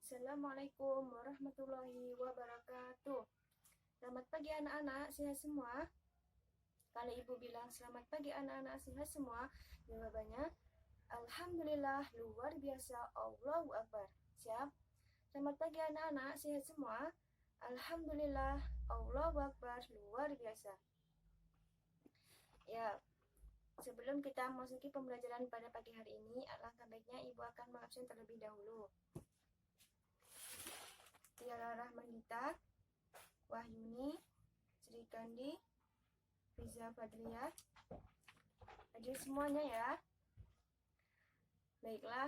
Assalamualaikum warahmatullahi wabarakatuh. Selamat pagi anak-anak, sehat semua? Kalau ibu bilang selamat pagi anak-anak, sehat semua, jawabannya Alhamdulillah, luar biasa, Allahu Akbar. Siap? Selamat pagi anak-anak, sehat semua? Alhamdulillah, Allahu Akbar, luar biasa. Ya, sebelum kita memasuki pembelajaran pada pagi hari ini, alangkah baiknya ibu akan mengabsen terlebih dahulu. Tiara Rahmanita, Wahyuni, Sri Kandi, Riza Fadliah, hadir semuanya ya. Baiklah,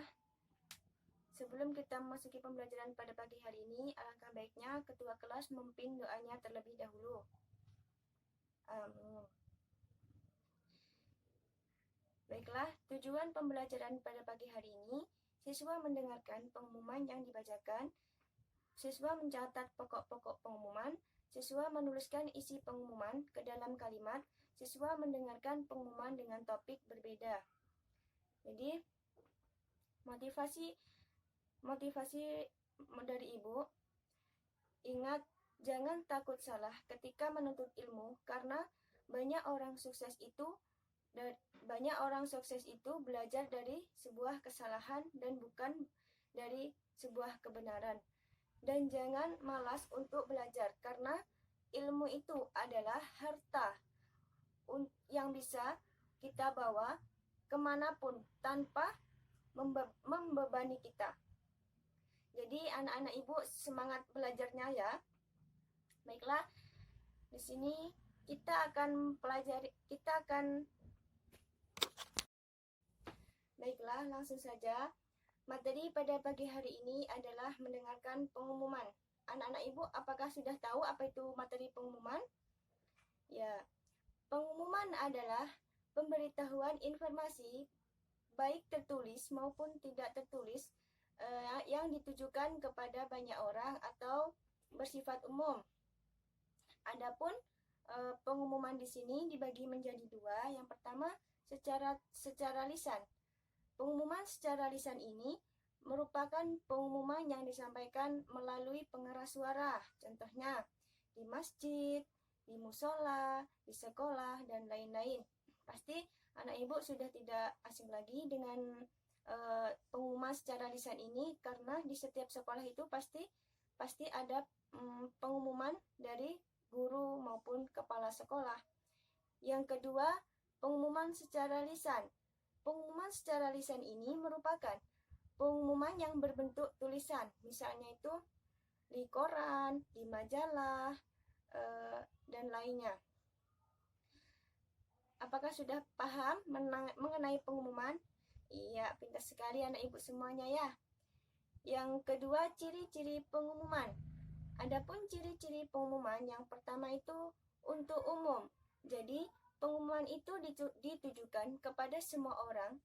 sebelum kita memasuki pembelajaran pada pagi hari ini, alangkah baiknya ketua kelas memimpin doanya terlebih dahulu. Amin. Baiklah, tujuan pembelajaran pada pagi hari ini, siswa mendengarkan pengumuman yang dibacakan, siswa mencatat pokok-pokok pengumuman, siswa menuliskan isi pengumuman ke dalam kalimat, siswa mendengarkan pengumuman dengan topik berbeda. Jadi, motivasi dari ibu, ingat jangan takut salah ketika menuntut ilmu, karena banyak orang sukses itu belajar dari sebuah kesalahan dan bukan dari sebuah kebenaran. Dan jangan malas untuk belajar, karena ilmu itu adalah harta yang bisa kita bawa kemanapun tanpa membebani kita. Jadi anak-anak ibu semangat belajarnya ya. Baiklah, di sini kita akan Baiklah, langsung saja. Materi pada pagi hari ini adalah mendengarkan pengumuman. Anak-anak ibu, apakah sudah tahu apa itu materi pengumuman? Ya, pengumuman adalah pemberitahuan informasi baik tertulis maupun tidak tertulis yang ditujukan kepada banyak orang atau bersifat umum. Adapun pengumuman di sini dibagi menjadi dua. Yang pertama, secara lisan. Pengumuman secara lisan ini merupakan pengumuman yang disampaikan melalui pengeras suara. Contohnya di masjid, di musola, di sekolah, dan lain-lain. Pasti anak ibu sudah tidak asing lagi dengan pengumuman secara lisan ini, karena di setiap sekolah itu pasti ada pengumuman dari guru maupun kepala sekolah. Yang kedua, pengumuman secara lisan. Pengumuman secara lisan ini merupakan pengumuman yang berbentuk tulisan, misalnya itu di koran, di majalah, dan lainnya. Apakah sudah paham mengenai pengumuman? Iya, pintar sekali anak ibu semuanya ya. Yang kedua, ciri-ciri pengumuman. Adapun ciri-ciri pengumuman, yang pertama itu untuk umum. Jadi, pengumuman itu ditujukan kepada semua orang,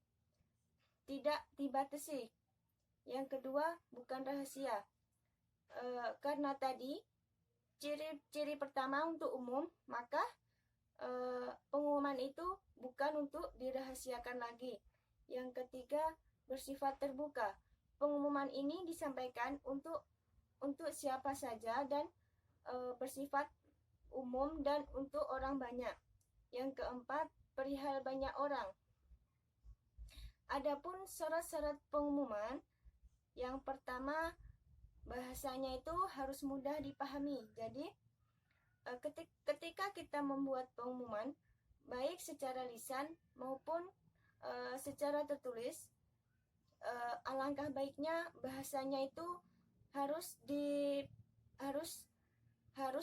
tidak dibatasi. Yang kedua, bukan rahasia. Karena tadi ciri-ciri pertama untuk umum, maka pengumuman itu bukan untuk dirahasiakan lagi. Yang ketiga, bersifat terbuka. Pengumuman ini disampaikan untuk siapa saja dan bersifat umum dan untuk orang banyak. Yang keempat, perihal banyak orang. Adapun syarat-syarat pengumuman, yang pertama, bahasanya itu harus mudah dipahami. Jadi, ketika kita membuat pengumuman, baik secara lisan maupun secara tertulis, alangkah baiknya bahasanya itu harus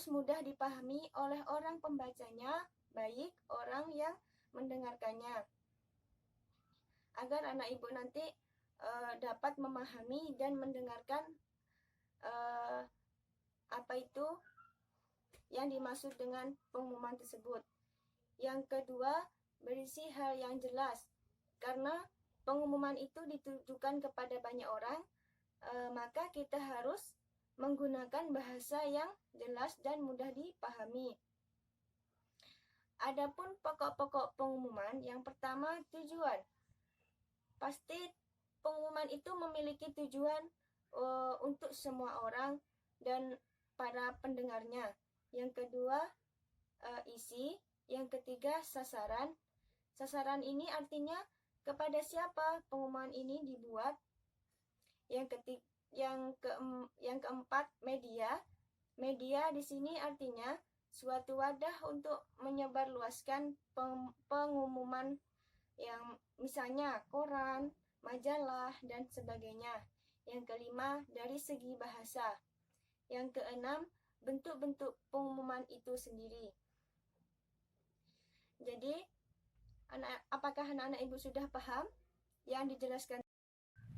mudah dipahami oleh orang pembacanya, baik orang yang mendengarkannya, agar anak ibu nanti dapat memahami dan mendengarkan apa itu yang dimaksud dengan pengumuman tersebut. Yang kedua, berisi hal yang jelas. Karena pengumuman itu ditujukan kepada banyak orang, maka kita harus menggunakan bahasa yang jelas dan mudah dipahami. Adapun pokok-pokok pengumuman, yang pertama, tujuan. Pasti pengumuman itu memiliki tujuan untuk semua orang dan para pendengarnya. Yang kedua, isi. Yang ketiga, sasaran. Sasaran ini artinya kepada siapa pengumuman ini dibuat. Yang keempat, media. Media di sini artinya suatu wadah untuk menyebarluaskan pengumuman yang misalnya koran, majalah, dan sebagainya. Yang kelima, dari segi bahasa. Yang keenam, bentuk-bentuk pengumuman itu sendiri. Jadi, apakah anak-anak ibu sudah paham yang dijelaskan?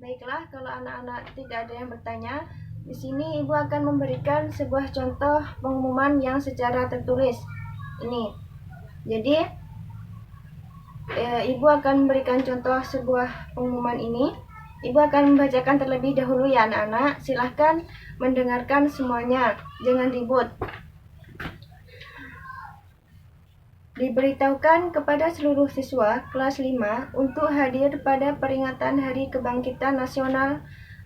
Baiklah, kalau anak-anak tidak ada yang bertanya, di sini ibu akan memberikan sebuah contoh pengumuman yang secara tertulis. Ini. Jadi, ibu akan memberikan contoh sebuah pengumuman ini. Ibu akan membacakan terlebih dahulu ya anak-anak. Silahkan mendengarkan semuanya, jangan ribut. Diberitahukan kepada seluruh siswa kelas 5 untuk hadir pada peringatan Hari Kebangkitan Nasional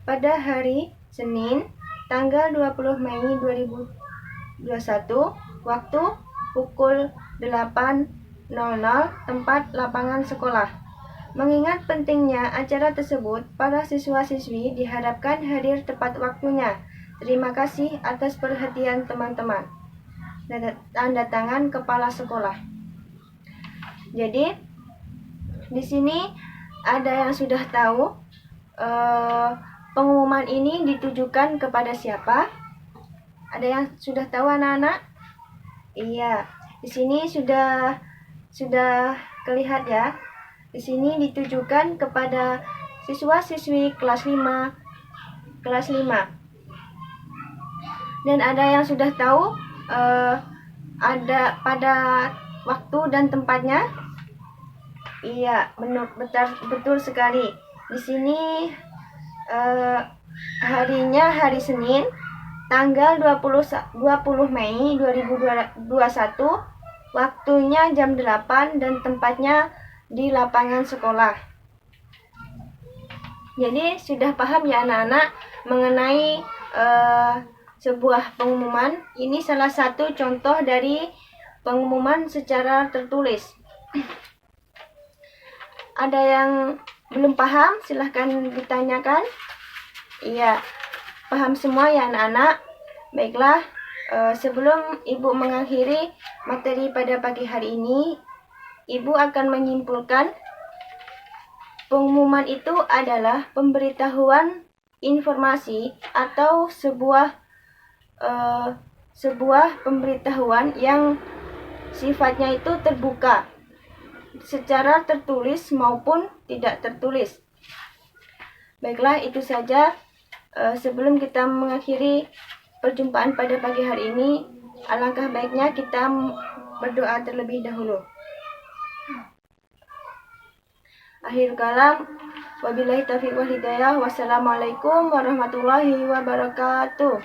pada hari Senin, tanggal 20 Mei 2021, waktu pukul 8.00, tempat lapangan sekolah. Mengingat pentingnya acara tersebut, para siswa-siswi diharapkan hadir tepat waktunya. Terima kasih atas perhatian teman-teman. Tanda tangan kepala sekolah. Jadi, di sini ada yang sudah tahu pengumuman ini ditujukan kepada siapa? Ada yang sudah tahu anak-anak? Iya, di sini sudah kelihatan ya. Di sini ditujukan kepada siswa-siswi kelas 5. Dan ada yang sudah tahu ada pada waktu dan tempatnya? Iya, betul sekali. Di sini harinya hari Senin, tanggal 20 Mei 2021, waktunya jam 8 dan tempatnya di lapangan sekolah. Jadi sudah paham ya anak-anak mengenai sebuah pengumuman. Ini salah satu contoh dari pengumuman secara tertulis. Ada yang belum paham? Silahkan ditanyakan. Iya, paham semua ya anak-anak? Baiklah, sebelum Ibu mengakhiri materi pada pagi hari ini, Ibu akan menyimpulkan pengumuman itu adalah pemberitahuan informasi atau sebuah pemberitahuan yang sifatnya itu terbuka secara tertulis maupun tidak tertulis. Baiklah, itu saja. Sebelum kita mengakhiri perjumpaan pada pagi hari ini, alangkah baiknya kita berdoa terlebih dahulu. Akhir kalam, wabillahi taufiq wal hidayah. Wassalamualaikum warahmatullahi wabarakatuh.